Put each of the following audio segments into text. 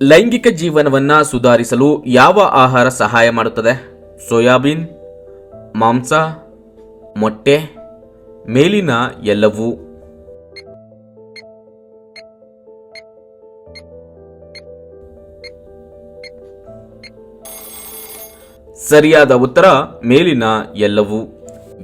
ಲೈಂಗಿಕ ಜೀವನವನ್ನ ಸುಧಾರಿಸಲು ಯಾವ ಆಹಾರ ಸಹಾಯ ಮಾಡುತ್ತದೆ? ಸೋಯಾಬೀನ್, ಮಾಂಸ, ಮೊಟ್ಟೆ, ಮೇಲಿನ ಎಲ್ಲವೂ? ಸರಿಯಾದ ಉತ್ತರ ಮೇಲಿನ ಎಲ್ಲವೂ.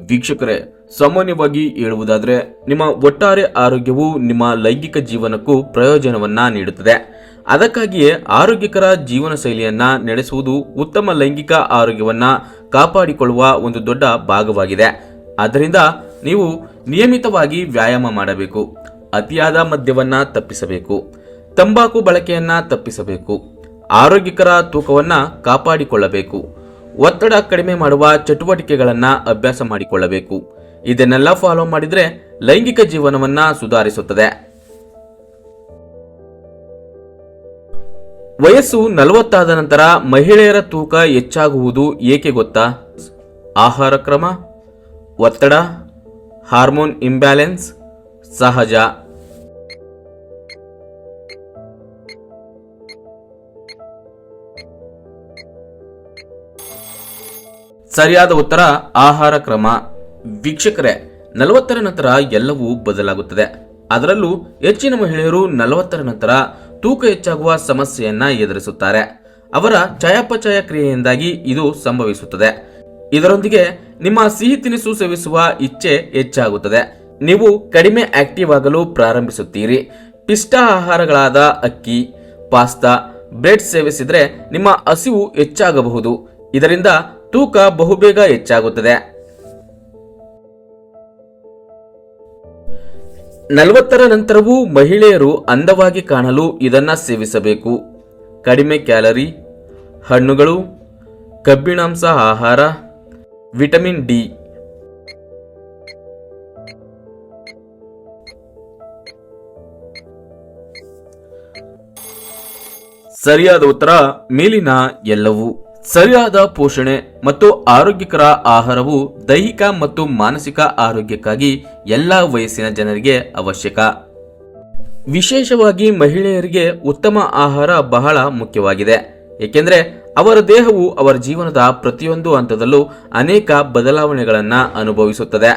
ವೀಕ್ಷಕರೇ, ಸಾಮಾನ್ಯವಾಗಿ ಹೇಳುವುದಾದರೆ ನಿಮ್ಮ ಒಟ್ಟಾರೆ ಆರೋಗ್ಯವು ನಿಮ್ಮ ಲೈಂಗಿಕ ಜೀವನಕ್ಕೂ ಪ್ರಯೋಜನವನ್ನ ನೀಡುತ್ತದೆ. ಅದಕ್ಕಾಗಿಯೇ ಆರೋಗ್ಯಕರ ಜೀವನ ಶೈಲಿಯನ್ನ ನಡೆಸುವುದು ಉತ್ತಮ ಲೈಂಗಿಕ ಆರೋಗ್ಯವನ್ನ ಕಾಪಾಡಿಕೊಳ್ಳುವ ಒಂದು ದೊಡ್ಡ ಭಾಗವಾಗಿದೆ. ಆದ್ದರಿಂದ ನೀವು ನಿಯಮಿತವಾಗಿ ವ್ಯಾಯಾಮ ಮಾಡಬೇಕು, ಅತಿಯಾದ ಮದ್ಯವನ್ನ ತಪ್ಪಿಸಬೇಕು, ತಂಬಾಕು ಬಳಕೆಯನ್ನ ತಪ್ಪಿಸಬೇಕು, ಆರೋಗ್ಯಕರ ತೂಕವನ್ನ ಕಾಪಾಡಿಕೊಳ್ಳಬೇಕು, ಒತ್ತಡ ಕಡಿಮೆ ಮಾಡುವ ಚಟುವಟಿಕೆಗಳನ್ನ ಅಭ್ಯಾಸ ಮಾಡಿಕೊಳ್ಳಬೇಕು. ಇದನ್ನೆಲ್ಲ ಫಾಲೋ ಮಾಡಿದ್ರೆ ಲೈಂಗಿಕ ಜೀವನವನ್ನ ಸುಧಾರಿಸುತ್ತದೆ. ವಯಸ್ಸು 40 ನಂತರ ಮಹಿಳೆಯರ ತೂಕ ಹೆಚ್ಚಾಗುವುದು ಏಕೆ ಗೊತ್ತಾ? ಆಹಾರ ಕ್ರಮ, ಒತ್ತಡ, ಹಾರ್ಮೋನ್ ಇಂಬ್ಯಾಲೆನ್ಸ್, ಸಹಜ. ಸರಿಯಾದ ಉತ್ತರ ಆಹಾರ ಕ್ರಮ. ವೀಕ್ಷಕರೇ, 40 ನಂತರ ಎಲ್ಲವೂ ಬದಲಾಗುತ್ತದೆ. ಅದರಲ್ಲೂ ಹೆಚ್ಚಿನ ಮಹಿಳೆಯರು 40 ನಂತರ ತೂಕ ಹೆಚ್ಚಾಗುವ ಸಮಸ್ಯೆಯನ್ನ ಎದುರಿಸುತ್ತಾರೆ. ಅವರ ಚಯಾಪಚಯ ಕ್ರಿಯೆಯಿಂದಾಗಿ ಇದು ಸಂಭವಿಸುತ್ತದೆ. ಇದರೊಂದಿಗೆ ನಿಮ್ಮ ಸಿಹಿ ತಿನಿಸು ಸೇವಿಸುವ ಇಚ್ಛೆ ಹೆಚ್ಚಾಗುತ್ತದೆ. ನೀವು ಕಡಿಮೆ ಆಕ್ಟಿವ್ ಆಗಲು ಪ್ರಾರಂಭಿಸುತ್ತೀರಿ. ಪಿಷ್ಟ ಆಹಾರಗಳಾದ ಅಕ್ಕಿ, ಪಾಸ್ತಾ, ಬ್ರೆಡ್ ಸೇವಿಸಿದ್ರೆ ನಿಮ್ಮ ಹಸಿವು ಹೆಚ್ಚಾಗಬಹುದು. ಇದರಿಂದ ತೂಕ ಬಹುಬೇಗ ಹೆಚ್ಚಾಗುತ್ತದೆ. 40 ನಂತರವೂ ಮಹಿಳೆಯರು ಅಂದವಾಗಿ ಕಾಣಲು ಇದನ್ನ ಸೇವಿಸಬೇಕು. ಕಡಿಮೆ ಕ್ಯಾಲರಿ, ಹಣ್ಣುಗಳು, ಕಬ್ಬಿಣಾಂಶ ಆಹಾರ, ವಿಟಮಿನ್ ಡಿ. ಸರಿಯಾದ ಉತ್ತರ ಮೇಲಿನ ಎಲ್ಲವೂ. ಸರಿಯಾದ ಪೋಷಣೆ ಮತ್ತು ಆರೋಗ್ಯಕರ ಆಹಾರವು ದೈಹಿಕ ಮತ್ತು ಮಾನಸಿಕ ಆರೋಗ್ಯಕ್ಕಾಗಿ ಎಲ್ಲಾ ವಯಸ್ಸಿನ ಜನರಿಗೆ ಅವಶ್ಯಕ. ವಿಶೇಷವಾಗಿ ಮಹಿಳೆಯರಿಗೆ ಉತ್ತಮ ಆಹಾರ ಬಹಳ ಮುಖ್ಯವಾಗಿದೆ. ಏಕೆಂದರೆ ಅವರ ದೇಹವು ಅವರ ಜೀವನದ ಪ್ರತಿಯೊಂದು ಹಂತದಲ್ಲೂ ಅನೇಕ ಬದಲಾವಣೆಗಳನ್ನು ಅನುಭವಿಸುತ್ತದೆ.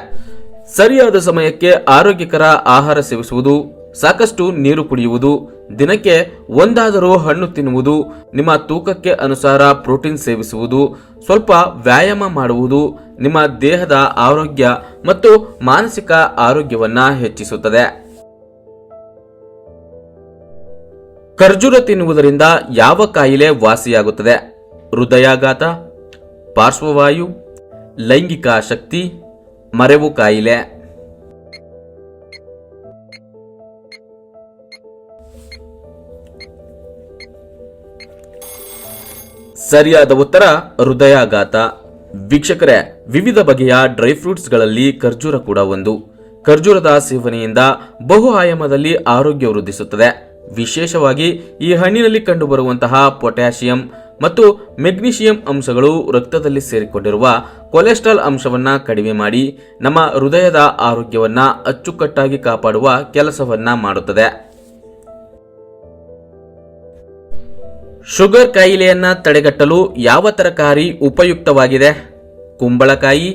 ಸರಿಯಾದ ಸಮಯಕ್ಕೆ ಆರೋಗ್ಯಕರ ಆಹಾರ ಸೇವಿಸುವುದು, ಸಾಕಷ್ಟು ನೀರು ಕುಡಿಯುವುದು, ದಿನಕ್ಕೆ ಒಂದಾದರೂ ಹಣ್ಣು ತಿನ್ನುವುದು, ನಿಮ್ಮ ತೂಕಕ್ಕೆ ಅನುಸಾರ ಪ್ರೋಟೀನ್ ಸೇವಿಸುವುದು, ಸ್ವಲ್ಪ ವ್ಯಾಯಾಮ ಮಾಡುವುದು ನಿಮ್ಮ ದೇಹದ ಆರೋಗ್ಯ ಮತ್ತು ಮಾನಸಿಕ ಆರೋಗ್ಯವನ್ನ ಹೆಚ್ಚಿಸುತ್ತದೆ. ಖರ್ಜೂರ ತಿನ್ನುವುದರಿಂದ ಯಾವ ಕಾಯಿಲೆ ವಾಸಿಯಾಗುತ್ತದೆ? ಹೃದಯಾಘಾತ, ಪಾರ್ಶ್ವವಾಯು, ಲೈಂಗಿಕ ಶಕ್ತಿ, ಮರೆವು ಕಾಯಿಲೆ. ಸರಿಯಾದ ಉತ್ತರ ಹೃದಯಾಘಾತ. ವೀಕ್ಷಕರೇ, ವಿವಿಧ ಬಗೆಯ ಡ್ರೈ ಫ್ರೂಟ್ಸ್ಗಳಲ್ಲಿ ಖರ್ಜೂರ ಕೂಡ ಒಂದು. ಖರ್ಜೂರದ ಸೇವನೆಯಿಂದ ಬಹು ಆಯಾಮದಲ್ಲಿ ಆರೋಗ್ಯ ವೃದ್ಧಿಸುತ್ತದೆ. ವಿಶೇಷವಾಗಿ ಈ ಹಣ್ಣಿನಲ್ಲಿ ಕಂಡುಬರುವಂತಹ ಪೊಟ್ಯಾಷಿಯಂ ಮತ್ತು ಮೆಗ್ನೀಷಿಯಂ ಅಂಶಗಳು ರಕ್ತದಲ್ಲಿ ಸೇರಿಕೊಂಡಿರುವ ಕೊಲೆಸ್ಟ್ರಾಲ್ ಅಂಶವನ್ನ ಕಡಿಮೆ ಮಾಡಿ ನಮ್ಮ ಹೃದಯದ ಆರೋಗ್ಯವನ್ನ ಅಚ್ಚುಕಟ್ಟಾಗಿ ಕಾಪಾಡುವ ಕೆಲಸವನ್ನ ಮಾಡುತ್ತದೆ. ಶುಗರ್ ಕಾಯಿಲೆಯನ್ನ ತಡೆಗಟ್ಟಲು ಯಾವ ತರಕಾರಿ ಉಪಯುಕ್ತವಾಗಿದೆ? ಕುಂಬಳಕಾಯಿ,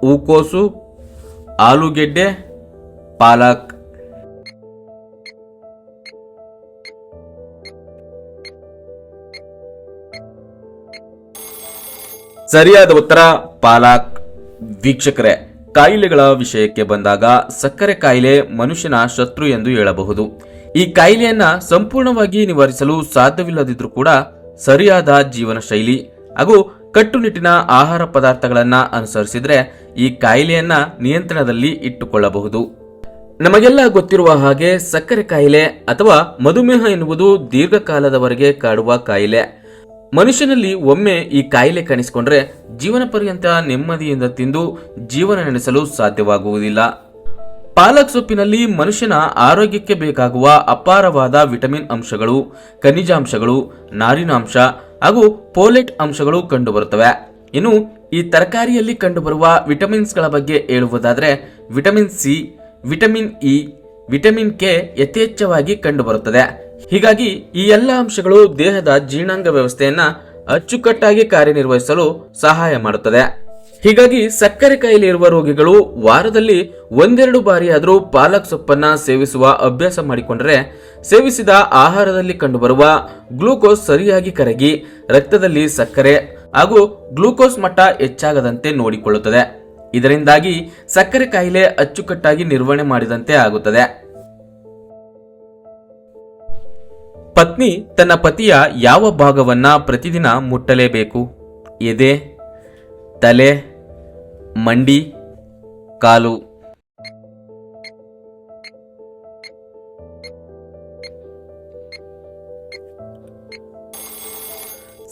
ಹೂಕೋಸು, ಆಲೂಗೆಡ್ಡೆ, ಪಾಲಕ್. ಸರಿಯಾದ ಉತ್ತರ ಪಾಲಕ್. ವೀಕ್ಷಕರೇ, ಕಾಯಿಲೆಗಳ ವಿಷಯಕ್ಕೆ ಬಂದಾಗ ಸಕ್ಕರೆ ಕಾಯಿಲೆ ಮನುಷ್ಯನ ಶತ್ರು ಎಂದು ಹೇಳಬಹುದು. ಈ ಕಾಯಿಲೆಯನ್ನ ಸಂಪೂರ್ಣವಾಗಿ ನಿವಾರಿಸಲು ಸಾಧ್ಯವಿಲ್ಲದಿದ್ರೂ ಕೂಡ ಸರಿಯಾದ ಜೀವನ ಶೈಲಿ ಹಾಗೂ ಕಟ್ಟುನಿಟ್ಟಿನ ಆಹಾರ ಪದಾರ್ಥಗಳನ್ನ ಅನುಸರಿಸಿದ್ರೆ ಈ ಕಾಯಿಲೆಯನ್ನ ನಿಯಂತ್ರಣದಲ್ಲಿ ಇಟ್ಟುಕೊಳ್ಳಬಹುದು. ನಮಗೆಲ್ಲ ಗೊತ್ತಿರುವ ಹಾಗೆ ಸಕ್ಕರೆ ಕಾಯಿಲೆ ಅಥವಾ ಮಧುಮೇಹ ಎನ್ನುವುದು ದೀರ್ಘಕಾಲದವರೆಗೆ ಕಾಡುವ ಕಾಯಿಲೆ. ಮನುಷ್ಯನಲ್ಲಿ ಒಮ್ಮೆ ಈ ಕಾಯಿಲೆ ಕಾಣಿಸಿಕೊಂಡ್ರೆ ಜೀವನ ಪರ್ಯಂತ ನೆಮ್ಮದಿಯಿಂದ ತಿಂದು ಜೀವನ ನಡೆಸಲು ಸಾಧ್ಯವಾಗುವುದಿಲ್ಲ. ಪಾಲಕ್ ಸೊಪ್ಪಿನಲ್ಲಿ ಮನುಷ್ಯನ ಆರೋಗ್ಯಕ್ಕೆ ಬೇಕಾಗುವ ಅಪಾರವಾದ ವಿಟಮಿನ್ ಅಂಶಗಳು, ಖನಿಜಾಂಶಗಳು, ನಾರಿನಾಂಶ ಹಾಗೂ ಫೋಲೇಟ್ ಅಂಶಗಳು ಕಂಡುಬರುತ್ತವೆ. ಇನ್ನು ಈ ತರಕಾರಿಯಲ್ಲಿ ಕಂಡುಬರುವ ವಿಟಮಿನ್ಸ್ಗಳ ಬಗ್ಗೆ ಹೇಳುವುದಾದರೆ vitamin C, vitamin E, vitamin K ಯಥೇಚ್ಛವಾಗಿ ಕಂಡುಬರುತ್ತದೆ. ಹೀಗಾಗಿ ಈ ಎಲ್ಲ ಅಂಶಗಳು ದೇಹದ ಜೀರ್ಣಾಂಗ ವ್ಯವಸ್ಥೆಯನ್ನ ಅಚ್ಚುಕಟ್ಟಾಗಿ ಕಾರ್ಯನಿರ್ವಹಿಸಲು ಸಹಾಯ ಮಾಡುತ್ತದೆ. ಹೀಗಾಗಿ ಸಕ್ಕರೆ ಕಾಯಿಲೆ ಇರುವ ರೋಗಿಗಳು ವಾರದಲ್ಲಿ 1-2 ಬಾರಿಯಾದರೂ ಪಾಲಕ್ ಸೊಪ್ಪನ್ನ ಸೇವಿಸುವ ಅಭ್ಯಾಸ ಮಾಡಿಕೊಂಡರೆ ಸೇವಿಸಿದ ಆಹಾರದಲ್ಲಿ ಕಂಡುಬರುವ ಗ್ಲೂಕೋಸ್ ಸರಿಯಾಗಿ ಕರಗಿ ರಕ್ತದಲ್ಲಿ ಸಕ್ಕರೆ ಹಾಗೂ ಗ್ಲೂಕೋಸ್ ಮಟ್ಟ ಹೆಚ್ಚಾಗದಂತೆ ನೋಡಿಕೊಳ್ಳುತ್ತದೆ. ಇದರಿಂದಾಗಿ ಸಕ್ಕರೆ ಕಾಯಿಲೆ ಅಚ್ಚುಕಟ್ಟಾಗಿ ನಿರ್ವಹಣೆ ಮಾಡಿದಂತೆ ಆಗುತ್ತದೆ. ಪತ್ನಿ ತನ್ನ ಪತಿಯ ಯಾವ ಭಾಗವನ್ನ ಪ್ರತಿದಿನ ಮುಟ್ಟಲೇಬೇಕು? ಎದೆ, ತಲೆ, ಮಂಡಿ, ಕಾಲು.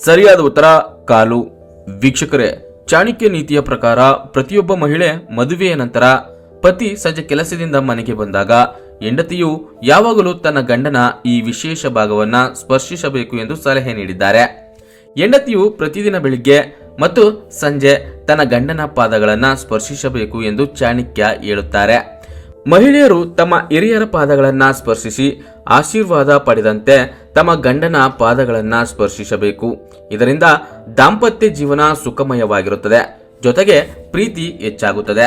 ಸರಿಯಾದ ಉತ್ತರ ಕಾಲು. ವೀಕ್ಷಕರೇ, ಚಾಣಕ್ಯ ನೀತಿಯ ಪ್ರಕಾರ ಪ್ರತಿಯೊಬ್ಬ ಮಹಿಳೆ ಮದುವೆಯ ನಂತರ ಪತಿ ಸಂಜೆ ಕೆಲಸದಿಂದ ಮನೆಗೆ ಬಂದಾಗ ಹೆಂಡತಿಯು ಯಾವಾಗಲೂ ತನ್ನ ಗಂಡನ ಈ ವಿಶೇಷ ಭಾಗವನ್ನ ಸ್ಪರ್ಶಿಸಬೇಕು ಎಂದು ಸಲಹೆ ನೀಡಿದ್ದಾರೆ. ಹೆಂಡತಿಯು ಪ್ರತಿದಿನ ಬೆಳಿಗ್ಗೆ ಮತ್ತು ಸಂಜೆ ತನ್ನ ಗಂಡನ ಪಾದಗಳನ್ನ ಸ್ಪರ್ಶಿಸಬೇಕು ಎಂದು ಚಾಣಕ್ಯ ಹೇಳುತ್ತಾರೆ. ಮಹಿಳೆಯರು ತಮ್ಮ ಹಿರಿಯರ ಪಾದಗಳನ್ನ ಸ್ಪರ್ಶಿಸಿ ಆಶೀರ್ವಾದ ಪಡೆದಂತೆ ತಮ್ಮ ಗಂಡನ ಪಾದಗಳನ್ನ ಸ್ಪರ್ಶಿಸಬೇಕು. ಇದರಿಂದ ದಾಂಪತ್ಯ ಜೀವನ ಸುಖಮಯವಾಗಿರುತ್ತದೆ, ಜೊತೆಗೆ ಪ್ರೀತಿ ಹೆಚ್ಚಾಗುತ್ತದೆ.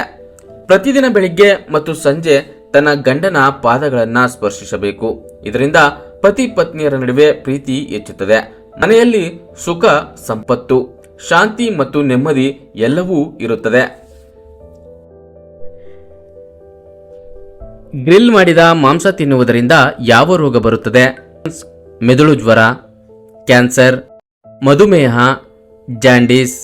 ಪ್ರತಿದಿನ ಬೆಳಿಗ್ಗೆ ಮತ್ತು ಸಂಜೆ ತನ್ನ ಗಂಡನ ಪಾದಗಳನ್ನ ಸ್ಪರ್ಶಿಸಬೇಕು. ಇದರಿಂದ ಪತಿ ಪತ್ನಿಯರ ನಡುವೆ ಪ್ರೀತಿ ಹೆಚ್ಚುತ್ತದೆ. ಮನೆಯಲ್ಲಿ ಸುಖ, ಸಂಪತ್ತು, ಶಾಂತಿ ಮತ್ತು ನೆಮ್ಮದಿ ಎಲ್ಲವೂ ಇರುತ್ತದೆ. ಗ್ರಿಲ್ ಮಾಡಿದ ಮಾಂಸ ತಿನ್ನುವುದರಿಂದ ಯಾವ ರೋಗ ಬರುತ್ತದೆ? ಮೆದುಳು ಜ್ವರ, ಕ್ಯಾನ್ಸರ್, ಮಧುಮೇಹ, ಜಾಂಡೀಸ್.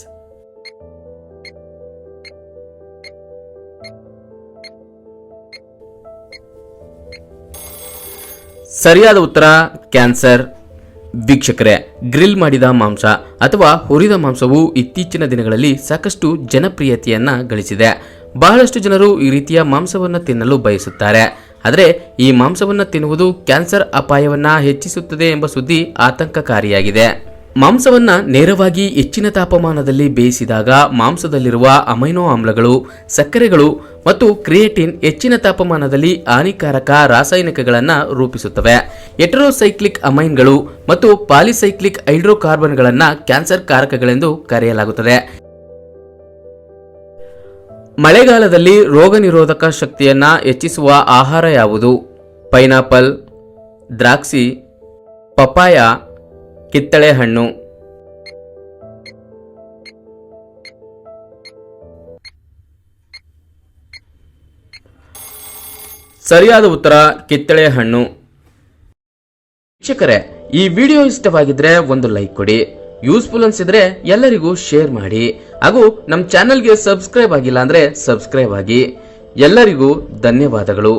ಸರಿಯಾದ ಉತ್ತರ ಕ್ಯಾನ್ಸರ್. ವೀಕ್ಷಕರೇ, ಗ್ರಿಲ್ ಮಾಡಿದ ಮಾಂಸ ಅಥವಾ ಹುರಿದ ಮಾಂಸವು ಇತ್ತೀಚಿನ ದಿನಗಳಲ್ಲಿ ಸಾಕಷ್ಟು ಜನಪ್ರಿಯತೆಯನ್ನ ಗಳಿಸಿದೆ. ಬಹಳಷ್ಟು ಜನರು ಈ ರೀತಿಯ ಮಾಂಸವನ್ನು ತಿನ್ನಲು ಬಯಸುತ್ತಾರೆ. ಆದರೆ ಈ ಮಾಂಸವನ್ನು ತಿನ್ನುವುದು ಕ್ಯಾನ್ಸರ್ ಅಪಾಯವನ್ನ ಹೆಚ್ಚಿಸುತ್ತದೆ ಎಂಬ ಸುದ್ದಿ ಆತಂಕಕಾರಿಯಾಗಿದೆ. ಮಾಂಸವನ್ನ ನೇರವಾಗಿ ಹೆಚ್ಚಿನ ತಾಪಮಾನದಲ್ಲಿ ಬೇಯಿಸಿದಾಗ ಮಾಂಸದಲ್ಲಿರುವ ಅಮೈನೋ ಆಮ್ಲಗಳು, ಸಕ್ಕರೆಗಳು ಮತ್ತು ಕ್ರಿಯೇಟಿನ್ ಹೆಚ್ಚಿನ ತಾಪಮಾನದಲ್ಲಿ ಹಾನಿಕಾರಕ ರಾಸಾಯನಿಕಗಳನ್ನು ರೂಪಿಸುತ್ತವೆ. ಹೆಟೆರೋಸೈಕ್ಲಿಕ್ ಅಮೈನ್ಗಳು ಮತ್ತು ಪಾಲಿಸೈಕ್ಲಿಕ್ ಹೈಡ್ರೋಕಾರ್ಬನ್ಗಳನ್ನು ಕ್ಯಾನ್ಸರ್ ಕಾರಕಗಳೆಂದು ಕರೆಯಲಾಗುತ್ತದೆ. ಮಳೆಗಾಲದಲ್ಲಿ ರೋಗ ನಿರೋಧಕ ಶಕ್ತಿಯನ್ನ ಹೆಚ್ಚಿಸುವ ಆಹಾರ ಯಾವುದು? ಪೈನಾಪಲ್, ದ್ರಾಕ್ಷಿ, ಪಪಾಯ, ಕಿತ್ತಳೆ ಹಣ್ಣು. ಸರಿಯಾದ ಉತ್ತರ ಕಿತ್ತಳೆ ಹಣ್ಣು. ವೀಕ್ಷಕರೇ, ಈ ವಿಡಿಯೋ ಇಷ್ಟವಾಗಿದ್ರೆ ಒಂದು ಲೈಕ್ ಕೊಡಿ. ಯೂಸ್ಫುಲ್ ಅನ್ಸಿದ್ರೆ ಎಲ್ಲರಿಗೂ ಶೇರ್ ಮಾಡಿ. ಹಾಗೂ ನಮ್ಮ ಚಾನೆಲ್ಗೆ ಸಬ್ಸ್ಕ್ರೈಬ್ ಆಗಿಲ್ಲ ಅಂದ್ರೆ ಸಬ್ಸ್ಕ್ರೈಬ್ ಆಗಿ. ಎಲ್ಲರಿಗೂ ಧನ್ಯವಾದಗಳು.